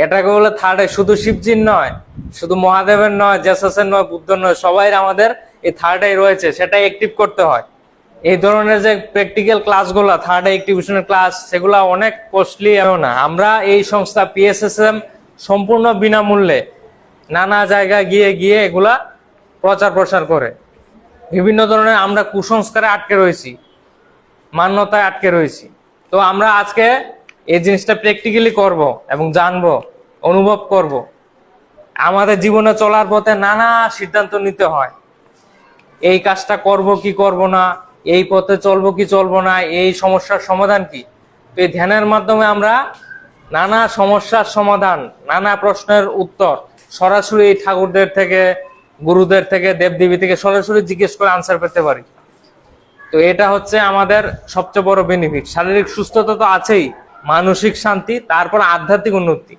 এটাকে বলে third eye. শুধু শিবজির নয়, শুধু মহাদেবের নয়, জেসাসের নয়, বুদ্ধর নয়, সবাই আমাদের এই থার্ড আই রয়েছে, সেটা অ্যাক্টিভ করতে হয়। এই ধরনের যে প্র্যাকটিক্যাল ক্লাসগুলো, থার্ড আই অ্যাক্টিভেশনের ক্লাস, সেগুলো অনেক কস্টলি না। আমরা এই সংস্থা PSSM সম্পূর্ণ বিনামূল্যে নানা জায়গায় গিয়ে গিয়ে এগুলা প্রচার প্রসার করে। বিভিন্ন ধরনের আমরা কুসংস্কারে আটকে রয়েছি, মান্যতায় আটকে রয়েছি। তো আমরা আজকে এই জিনিসটা প্র্যাকটিক্যালি করব এবং জানবো, অনুভব করব। আমাদের জীবনে চলার পথে নানা সিদ্ধান্ত নিতে হয়, এই কাজটা করব কি করব না, এই পথে চলবো কি চলবো না, এই সমস্যার সমাধান কি। তো এই ধ্যানের মাধ্যমে আমরা নানা সমস্যার সমাধান, নানা প্রশ্নের উত্তর সরাসরি ঠাকুরদের থেকে, গুরুদের থেকে, দেবদেবী থেকে সরাসরি জিজ্ঞেস করে আনসার পেতে পারি। তো এটা হচ্ছে আমাদের সবচেয়ে বড় বেনিফিট। শারীরিক সুস্থতা তো আছেই, মানসিক শান্তি, তারপর আধ্যাত্মিক উন্নতি।